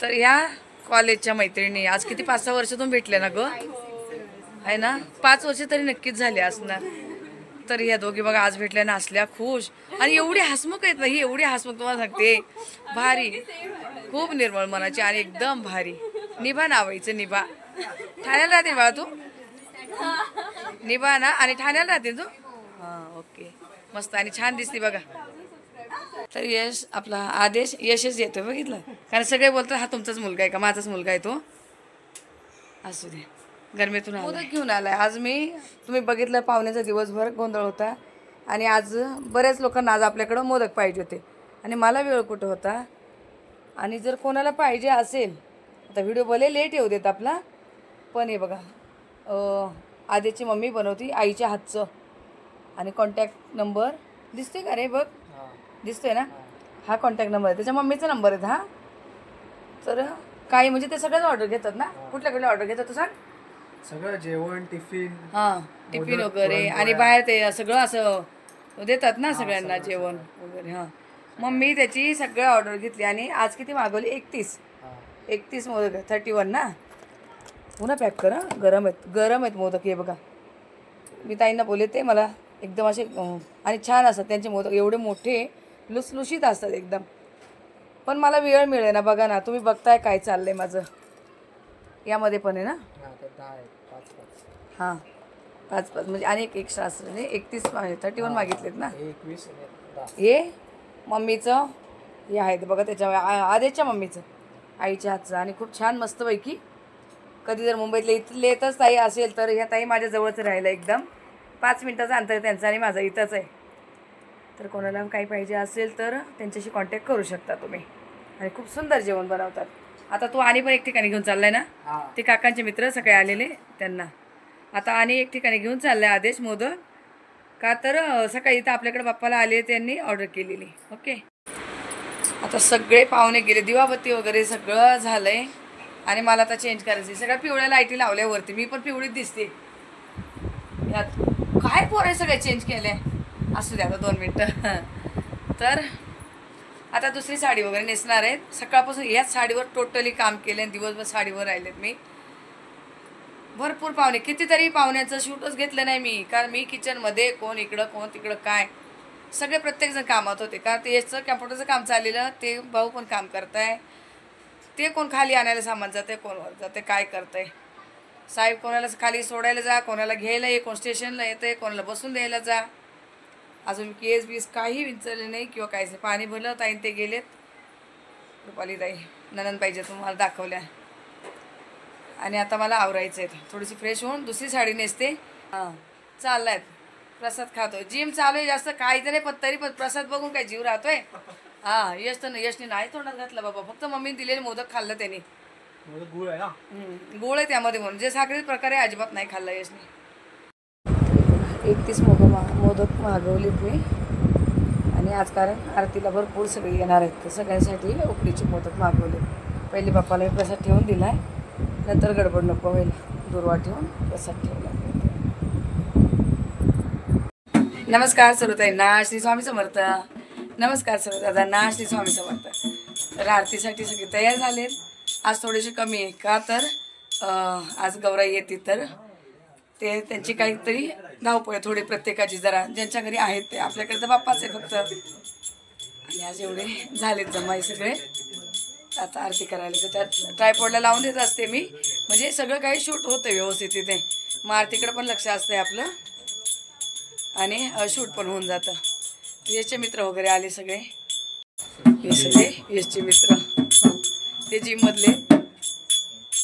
तर या कॉलेजच्या मैत्रिणी आज किती 5-6 वर्षातून भेटल्या ना ग, आहे ना? 5 वर्ष तरी नक्कीच झाले असणार. तर ह्या दोघी बघा आज भेटल्या ना, असल्या खुश आणि एवढी हसमुख आहेत ना, ही एवढी हसमुख तुम्हाला सांगते, भारी, खूप निर्मळ मनाची आणि एकदम भारी. निभा नावायचं, निभा. ठाण्याला राहते बाळा तू? निभा ना, आणि ठाण्याला राहते तू? हां, ओके, मस्त आणि छान दिसते बघा. तर यश आपला आदेश यशच येतोय, बघितलं? कारण सगळे बोलतात हा तुमचाच मुलगा आहे का, माझाच मुलगा आहे तो. असू दे, गरमेतून मोदक घेऊन आलाय आज मी. तुम्ही बघितलं पाहुण्याचा दिवसभर गोंधळ होता आणि आज बऱ्याच लोकांना आज आपल्याकडं मोदक पाहिजे होते आणि मला वेळ कुठं होता. आणि जर कोणाला पाहिजे असेल, आता व्हिडिओ भले लेट येऊ देत आपला, पण हे बघा आदेशची मम्मी बनवती आईच्या हातचं. आणि कॉन्टॅक्ट नंबर दिसतोय का रे? बघ, दिसतोय ना, हा कॉन्टॅक्ट नंबर आहे, त्याच्या मम्मीचा नंबर आहे हा. तर काही म्हणजे ते सगळ्याच ऑर्डर घेतात ना? कुठल्या ऑर्डर घेतात तू सांग? सगळं जेवण, टिफिन, हां, टिफिन वगैरे, आणि बाहेर ते सगळं असं देतात ना सगळ्यांना जेवण वगैरे. हां, मग मी त्याची सगळं ऑर्डर घेतली आणि आज किती मागवली? 31 मोदक, 31 ना. पुन्हा पॅक कर, गरम आहेत मोदक. हे बघा, मी ताईंना बोलले ते मला एकदम असे आणि छान असतात त्यांचे मोदक, एवढे मोठे लुसलुशीत असतात एकदम. पण मला वेळ मिळेल ना, बघा ना, तुम्ही बघताय काय चाललंय माझं. यामध्ये पण आहे ना? हां, 5 म्हणजे आणि एक एक्स्ट्रा असं म्हणजे 31 मागितलेत ना. 21 हे मम्मीचं हे आहे ते बघा, त्याच्या आदेशच्या मम्मीचं आईच्या हातचं आणि खूप छान मस्तपैकी. कधी जर मुंबईतले इथले येतच ताई असेल तर ह्या ताई माझ्या जवळच राहिलं, एकदम 5 मिनटाचं अंतर आहे त्यांचं आणि माझं इथंच आहे. तर कोणाला काही पाहिजे असेल तर त्यांच्याशी कॉन्टॅक्ट करू शकता तुम्ही आणि खूप सुंदर जेवण बनवतात. आता तू आणि पण एक ठिकाणी घेऊन चाललाय ना, ते काकांचे मित्र सकाळी आलेले त्यांना. आता आणि एक ठिकाणी घेऊन चाललाय आदेश मोदक, का तर सकाळी इथं आपल्याकडे बाप्पाला आले त्यांनी ऑर्डर केलेली. ओके, आता सगळे पाहुणे गेले, दिवाबत्ती वगैरे सगळं झालंय आणि मला आता चेंज करायचं. सगळ्या पिवळ्या लाईटी लावल्यावरती मी पण पिवळीच दिसते यात. काय पोरं सगळे चेंज केले, असू द्या आता 2 मिनटं. तर आता दुसरी साडी वगैरे नेसणार आहेत. सकाळपासून याच साडीवर टोटली काम केलं आणि दिवसभर साडीवर राहिलेत मी. भरपूर पाहुणे, कितीतरी पाहुण्याचं शूटच घेतलं नाही मी, कारण मी किचनमध्ये कोण इकडं कोण तिकडं काय, सगळे प्रत्येकजण कामात होते. कारण ते याचं कॅम्प्युटरचं काम चाललेलं, ते भाऊ पण काम करताय, ते कोण खाली आणायला सामान जाते, कोण वर जाते, काय करताय. साहेब कोणाला खाली सोडायला जा, कोणाला घ्यायला ये, कोण स्टेशनला येते, कोणाला बसून द्यायला जा. अजून केस बीस काही विचारले नाही किंवा काहीच नाही. पाणी भरलं, ताईन ते गेलेत. रुपाली ताई ननंद पाहिजे तुम्हाला दाखवल्या. आणि आता मला आवरायचं आहे, थोडीशी फ्रेश होऊन दुसरी साडी नेसते. हां, चाललायत प्रसाद खातोय, जिम चालू आहे जास्त काही नाही, पण तरी पण प्रसाद बघून काय जीव राहतोय. हां, यशने नाही तोंडात घातलं बाबा, फक्त मम्मीने दिलेले मोदक खाल्लं त्याने. गुळ आहे ना, गुळ आहे त्यामध्ये म्हणून, जे साखरेचे प्रकारे अजिबात नाही खाल्लं यशने. 31 मोदक मागवलेत मी आणि आज कारण आरतीला भरपूर सगळे येणार आहेत, तर सगळ्यांसाठी उकडीचे मोदक मागवले. पहिले बाप्पाला मी प्रसाद ठेवून दिला आहे, नंतर गडबड नको होईल, दुर्वा ठेवून प्रसाद ठेवला. नमस्कार सर्वताईंना, श्री स्वामी समर्थ. नमस्कार सर्वदादांना, श्री स्वामी समर्थ. तर आरतीसाठी सगळे तयार झालेत. आज थोडेसे कमी आहे, का तर आज गौराई येते, तर ते त्यांची काहीतरी धावपळ थोडी प्रत्येकाची, जरा ज्यांच्या घरी आहेत ते. आपल्याकडे तर बाप्पाच आहे फक्त. आणि आज एवढे झालेत जमाई सगळे. आता आरती करायला तर त्यात ट्रायपॉडला लावून देत असते मी, म्हणजे सगळं काही शूट होतं व्यवस्थित तिथे. मग आरतीकडे पण लक्ष असतंय आपलं आणि शूट पण होऊन जातं. यशचे मित्र वगैरे आले सगळे, हे सगळे यशचे मित्र, ते जिममधले.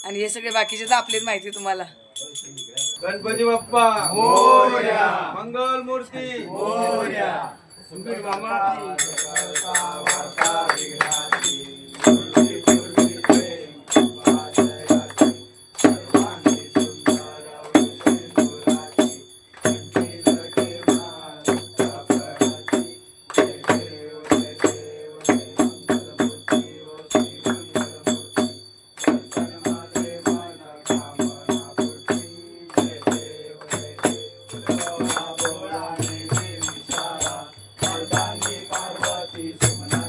आणि हे सगळे बाकीचे तर आपलेच माहिती तुम्हाला. गणपती बाप्पा मोरया, मंगल मूर्ती मोरया, सुंदर मामा पार्वती सुमना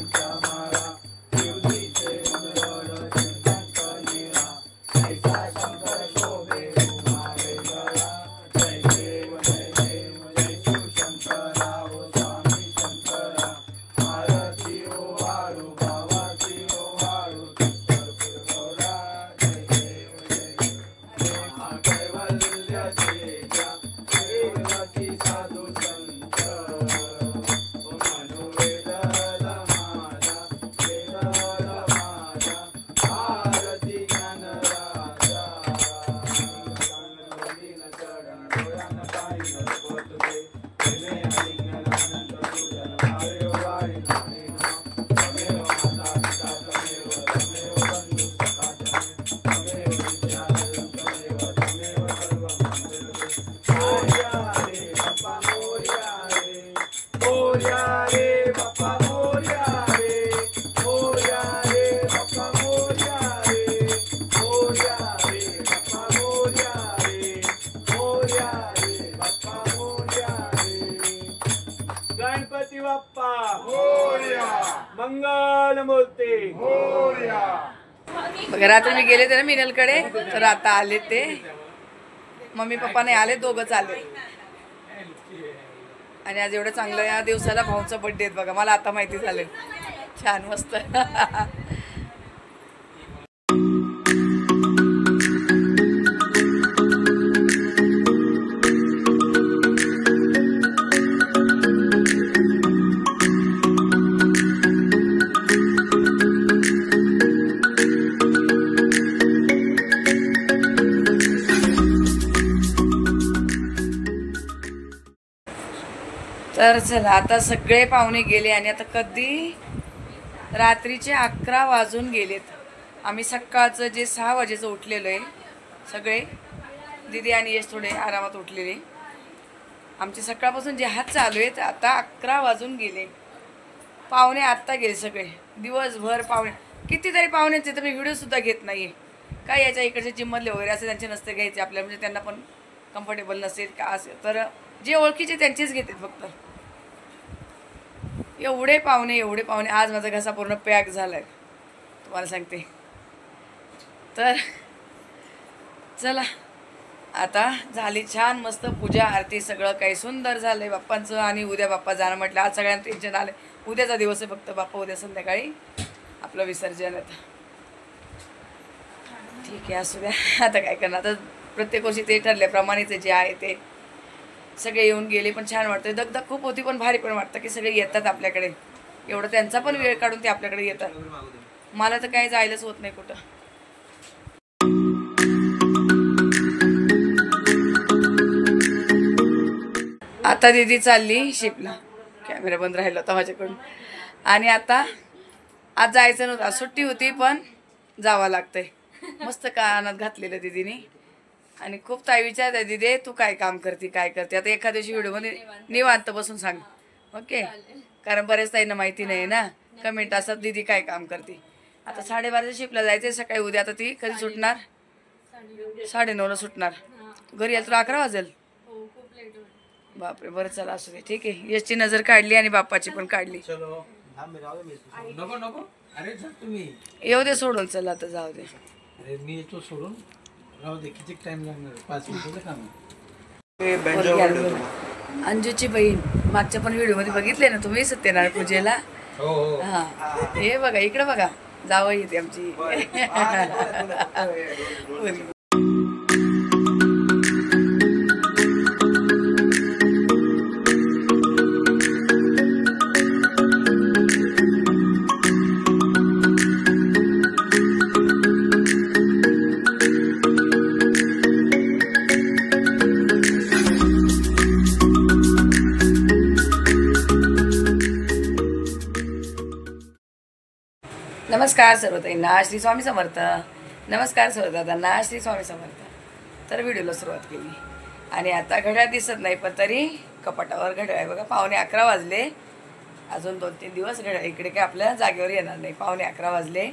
मंगल मूर्ती बघा रात्री मी गेले ते ना मिनलकडे, तर आता आले ते मम्मी पप्पा नाही आले, दोघंच आले. आणि आज एवढं चांगलं या दिवसाला भाऊचा बर्थडे आहे बघा, मला आता माहिती झालं. छान मस्त. तर चला आता सगळे पाहुणे गेले आणि आता कधी रात्रीचे 11 वाजून गेलेत. आम्ही सकाळचं जे 6 वाजेचं उठलेलो आहे सगळे, दीदी आणि यश थोडे आरामात उठलेले. आमचे सकाळपासून जे हात चालू आहेत आता 11 वाजून गेले. पाहुणे आत्ता गेले सगळे, दिवसभर पाहुणे. कितीतरी पाहुण्यांचे तर मी व्हिडिओसुद्धा घेत नाही आहे. काय याच्या इकडचे जिम्मतले वगैरे असे त्यांचे नसते घ्यायचे आपल्याला, म्हणजे त्यांना पण कम्फर्टेबल नसेल का असेल, तर जे ओळखीचे त्यांचेच घेतात फक्त. एवढे पाहुणे आज माझा घसा पूर्ण पॅक झाला आहे तुम्हाला सांगते. तर चला आता झाली छान मस्त पूजा आरती, सगळं काही सुंदर झालं आहे बाप्पांचं. आणि उद्या बाप्पा जाणं म्हटलं, आज सगळ्यांना टेन्शन आलं. उद्याचा दिवस आहे फक्त, बाप्पा उद्या संध्याकाळी आपलं विसर्जन आहे. ठीक आहे असू द्या, आता काय करणार. आता प्रत्येक वर्षी ते ठरल्याप्रमाणेच जे आहे ते सगळे येऊन गेले. पण छान वाटतं, दगदग खूप होती पण भारी पण वाटतं की सगळे येतात आपल्याकडे. एवढं त्यांचा पण वेळ काढून ते आपल्याकडे येतात. मला तर काही जायलाच होत नाही कुठं. आता दीदी चालली शिपला, कॅमेरा बंद राहिला होता माझ्याकडून. आणि आता आज जायचं नव्हतं, सुट्टी होती पण जावं लागतंय. मस्त कानात घातलेलं दीदीने. आणि खूप ताई विचारत आहे, दीदी तू काय काम करते काय करते. आता एखाद्या दिवशी व्हिडिओमध्ये निवांत बसून सांग, ओके. कारण बऱ्याच ताईंना माहिती नाही ना, कमेंट असतात दीदी काय काम करते. आता 12:30च्या शिपला जायचं सकाळी उद्या. आता ती कधी सुटणार? 9:30ला सुटणार. घरी यायला तुला 11 वाजेल. बापरे, बरं चला असू दे, ठीक आहे. याची नजर काढली आणि बाप्पाची पण काढली. येऊ दे सोडून, चला आता जाऊ दे. अरे मी येतो सोडून, राहू दे. किती टाइम लागणार? 5 मिनिटाचं काम. अंजूची बहीण मागच्या पण व्हिडिओ मध्ये बघितले ना तुम्ही, सत्यनारायण पूजेला. हा हे बघा, इकडे बघा, जावं येते आमची. नमस्कार सर्व ताईंना, श्री स्वामी समर्थ. नमस्कार सर्व दादांना, श्री स्वामी समर्थ. तर व्हिडिओला सुरुवात केली आणि आता घड्याळ दिसत नाही पण तरी कपाटावर घड्याळ आहे बघा. 11:15 वाजले. अजून 2-3 दिवस घड्याळ इकडे काय आपल्या जागेवर येणार नाही. 11:15 वाजले.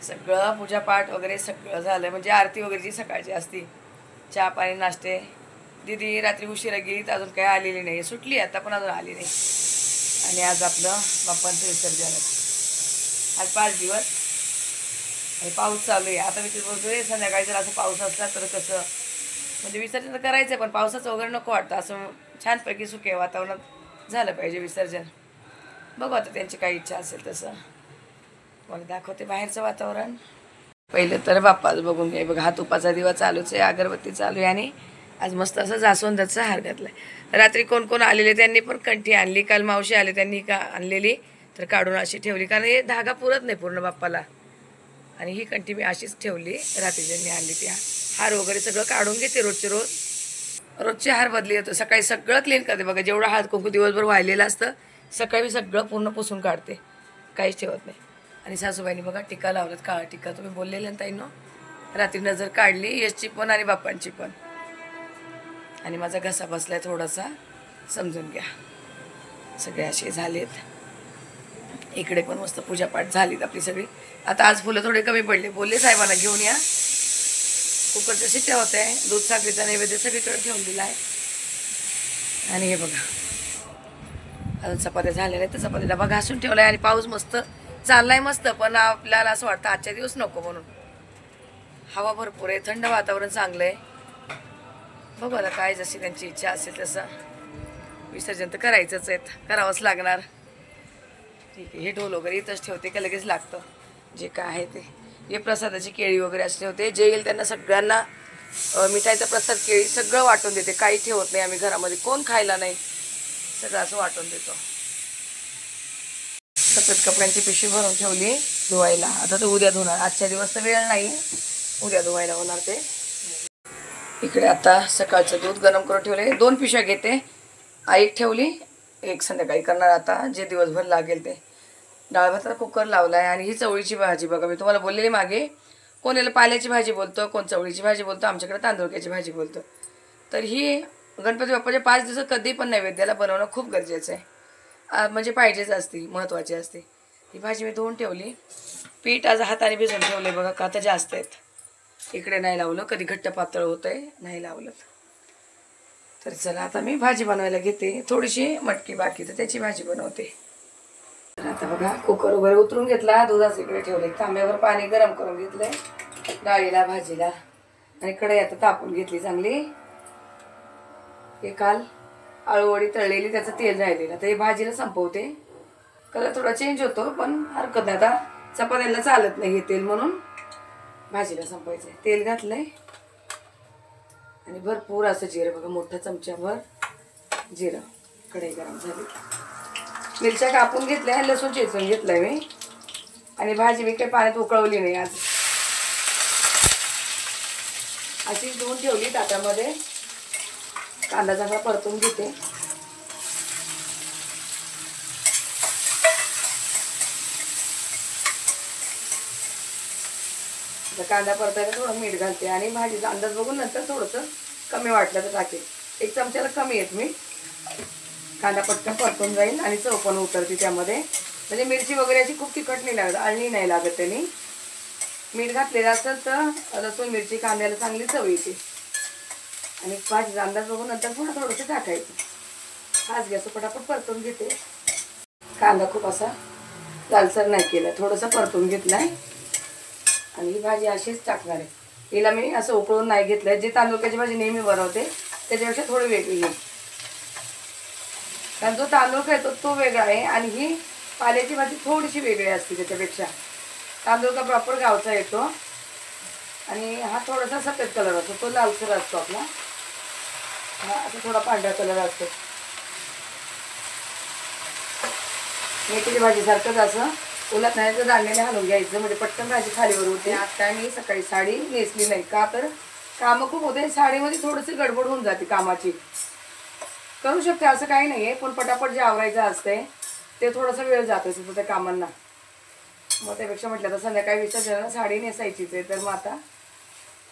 सगळं पूजापाठ वगैरे सगळं झालं, म्हणजे आरती वगैरे जी सकाळची असती, चहा पाणी नाश्ते. दीदी रात्री उशिरा गेली तर अजून काही आलेली नाही, सुटली आता पण अजून आली नाही. आणि आज आपलं बाप्पांचं विसर्जन आहे. आज 5 दिवस आणि पाऊस चालू आहे. आता मी तिथे बोलतोय संध्याकाळी जर असं पाऊस असला तर कसं, म्हणजे विसर्जन तर करायचं आहे पण पावसाचं वगैरे नको वाटतं. असं छानपैकी सुके वातावरणात झालं पाहिजे विसर्जन. बघू आता त्यांची काही इच्छा असेल तसं. मला दाखवते बाहेरचं वातावरण. पहिलं तर बाप्पाच बघून घ्या बघा. हा तुपाचा दिवा चालूच आहे, अगरबत्ती चालू आहे. आणि आज मस्त असं जास्वंदाचा हार घातला आहे. रात्री कोण कोण आलेले त्यांनी पण कंठी आणली. काल मावशी आले त्यांनी का आणलेली तर काढून अशी ठेवली, कारण हे धागा पुरत नाही पूर्ण बाप्पाला. आणि ही कंठी मी अशीच ठेवली. रात्री ज्यांनी आणली ती हार वगैरे सगळं काढून घेते रोजचे हार बदली येतो. सकाळी सगळं क्लीन करते बघा. जेवढं हात कुंकू दिवसभर वाहिलेलं असतं सकाळी मी सगळं पूर्ण पुसून काढते, काहीच ठेवत नाही. आणि सासूबाईंनी बघा टिक्का लावलात, काळा टिक्का. तुम्ही बोललेलं ना ताईंनो, रात्री नजर काढली यशची पण आणि बाप्पांची पण. आणि माझा घसा बसलाय थोडासा, समजून घ्या. सगळे असे झालेत. इकडे पण मस्त पूजापाठ झालीत आपली सगळी. आता आज फुलं थोडे कमी पडले, बोलले साहेबांना घेऊन या. कुकरच्या शिट्ट्या होत आहे. दूध साखरेचा नैवेद्य सगळीकडे ठेवून दिला आहे. आणि हे बघा अजून चपात्या झाल्या नाही तर चपाती डबा घासून ठेवलाय आणि पाऊस मस्त चाललाय मस्त, पण आपल्याला असं वाटतं आजच्या दिवस नको म्हणून. हवा भरपूर आहे, थंड वातावरण चांगलं आहे. बघू आता काय जशी त्यांची इच्छा असेल तसं विसर्जन तर करायचंच आहे, करावंच लागणार. ठीक आहे, हे ढोल वगैरे इथंच ठेवते का लगेच लागतं जे काय आहे ते. हे प्रसादाची केळी वगैरे असले होते, जे येईल त्यांना सगळ्यांना मिठाईचा प्रसाद केळी सगळं वाटून देते. काही ठेवत नाही आम्ही घरामध्ये, कोण खायला नाही, सगळं असं वाटून देतो. सफेद कपड्यांची पिशवी भरून ठेवली धुवायला. आता तर उद्या धुणार, आजच्या दिवस तर वेळ नाही, उद्या धुवायला होणार ते. इकडे आता सकाळचं दूध गरम करून ठेवले, 2 पिशव्या घेते. आई ठेवली, एक संध्याकाळी करणार आता जे दिवसभर लागेल ते. डाळ भाताला कुकर लावला आहे. आणि ही चवळीची भाजी बघा, मी तुम्हाला बोललेली मागे, कोण याला पाल्याची भाजी बोलतं, कोण चवळीची भाजी बोलतं, आमच्याकडे तांदूळक्याची भाजी बोलतं. तर ही गणपती बाप्पाच्या 5 दिवसात कधी पण नैवेद्याला बनवणं खूप गरजेचं आहे, म्हणजे पाहिजेच असते, महत्त्वाची असते. ही भाजी मी धुवून ठेवली. पीठ आज हाताने भिजवून ठेवले बघा, का तर जास्त आहेत. इकडे नाही लावलं, कधी घट्ट पातळ होतं आहे, नाही लावलं. तर चला आता मी भाजी बनवायला घेते. थोडीशी मटकी बाकी तर त्याची भाजी बनवते. तर आता बघा कुकर वगैरे उतरून घेतला, दुधाच इकडे ठेवले, तांब्यावर पाणी गरम करून घेतलंय डाळीला भाजीला. आणि कढई आता तापून घेतली चांगली. हे काल आळूवडी तळलेली, त्याचं तेल राहिलेलं, तर हे भाजीला संपवते. कलर थोडा चेंज होतो पण हरकत नाही, आता चपात्याला चालत नाही हे तेल, म्हणून भाजीला संपवायचं. तेल घातलंय आणि भरपूर असं जिरं बघा, मोठ्या चमच्याभर जिरं. कढई गरम झाली. मिरच्या कापून घेतल्या, लसूण चेचून घेतलाय मी. आणि भाजी मी काही पाण्यात उकळवली नाही आज, अशी धुवून ठेवली ताटामध्ये. कांदा चांगला परतून घेते. कांदा परतायला थोडं मीठ घालते आणि भाजीचा अंदाज बघून नंतर थोडंसं कमी वाटलं तर टाकेल. 1 चमच्याला कमी आहेत मी. कांदा पटकन परतून जाईल आणि चव पण उतरते त्यामध्ये. म्हणजे मिरची वगैरे अशी खूप तिखट नाही लागत, आळणी नाही लागत त्यांनी. मीठ घातलेलं असेल तर लसूण मिरची कांद्याला चांगली चव येते. आणि भाजीचा अंदाज बघून नंतर पुन्हा थोडंसं टाकायचं. हाच गॅस पटापट परतून घेते. कांदा खूप असा लालसर नाही केला, थोडंसं परतून घेतलाय. आणि ही भाजी अशीच टाकणार आहे. हिला मी असं उकळून नाही घेतलंय, जे तांदूळक्याची भाजी नेहमी बनवते त्याच्यापेक्षा थोडी वेगळी आहे. कारण जो तांदूळ खायतो तो वेगळा आहे आणि ही पाल्याची भाजी थोडीशी वेगळी असते त्याच्यापेक्षा. तांदूळ का प्रॉपर गावचा येतो आणि हा थोडासा सफेद कलर असतो, तो लालसर असतो आपला. हा आता थोडा पांढरा कलर असतो. मेथीची भाजीसारखंच असं उलट नाही तर दांड्याने हलवून घ्यायचं, म्हणजे पटकन भाजी खालीवर होते. आता मी सकाळी साडी नेसली नाही, का तर कामं खूप होते. साडीमध्ये थोडीशी गडबड होऊन जाते कामाची. करू शकते असं काही नाही आहे, पण पटापट जे आवरायचं असते ते थोडंसं वेळ जातो तिथं त्या कामांना. मग त्यापेक्षा म्हटलं तर संध्याकाळी विसर्जनाला साडी नेसायचीच आहे, तर मग आता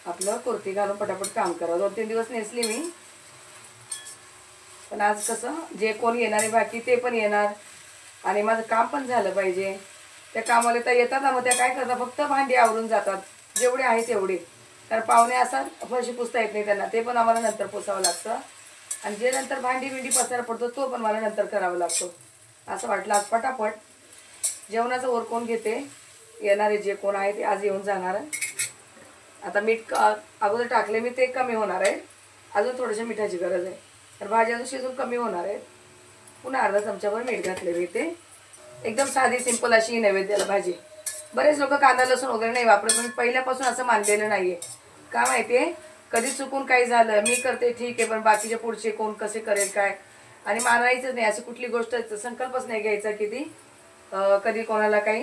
आपलं कुर्ती घालून पटापट काम करा. 2-3 दिवस नेसली मी, पण आज कसं जे कोण येणार आहे बाकी ते पण येणार आणि माझं काम पण झालं पाहिजे. त्या कामाला तर येतात ना, मग त्या काय करतात, फक्त भांडी आवरून जातात जेवढे आहे तेवढे. तर पाहुणे असतात फरशी पुसता येत नाही त्यांना, ते पण आम्हाला नंतर पुसावं लागतं. आणि जे नंतर भांडी बिंडी पसारा पडतो तो पण मला नंतर करावा लागतो. असं वाटलं आज पटापट जेवणाचं ओरकून घेते. येणारे जे कोण आहे ते आज येऊन जाणार. आता मीठ अगोदर टाकले मी, ते कमी होणार आहे. अजून थोडीशी मिठाची गरज आहे, तर भाजी अजून शिजून कमी होणार आहे. पुन्हा अर्धा चमच्याभर मीठ घातले मी. ते एकदम साधी सिंपल अशी नैवेद्याला भाजी. बरेच लोक कांदा लसूण वगैरे नाही वापरत, पण पहिल्यापासून असं मानलेलं नाही आहे. का माहिती आहे, कधी चुकून काही झालं मी करते ठीक आहे, पण बाकीचे पुढचे कोण कसे करेल काय, आणि मानायचंच नाही. अशी कुठली गोष्ट संकल्पच नाही घ्यायचा की ती कधी कोणाला काही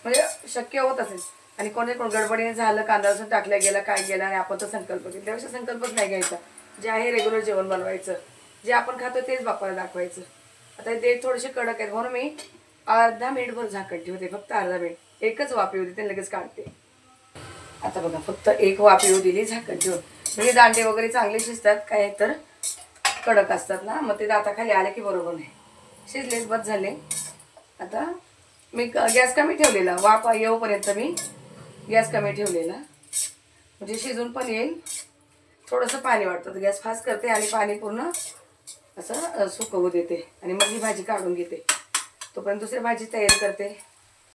म्हणजे शक्य होत असेल. आणि कोण गडबडीने झालं, कांदा लसूण टाकल्या गेला काय गेला आणि आपण तर संकल्प केला, त्यापेक्षा संकल्पच नाही घ्यायचा. जे आहे रेग्युलर जेवण बनवायचं, जे आपण खातो तेच बापाला दाखवायचं. आता ते थोडेसे कडक आहेत म्हणून मी अर्धा मिनिटभर झाकण ठेवते, फक्त अर्धा मिनिट. एकच वाफ येऊ देते, लगेच काढते. आता बघा फक्त एक वाफ येऊ दिली झाकण ठेवून. म्हणजे दांडे वगैरे चांगले शिजतात, काय तर कडक असतात ना, मग ते दाताखाली आले की बरोबर नाही. शिजलेच बस झाले. आता मी गॅस कमी ठेवलेला, वाफ येऊपर्यंत मी गॅस कमी ठेवलेला, म्हणजे शिजून पण येईल. थोडंसं पाणी वाटतं तर गॅस फास्ट करते आणि पाणी पूर्ण असं सुकवू देते आणि मग ही भाजी काढून घेते. तोपर्यंत दुसरी भाजी तयारी करते.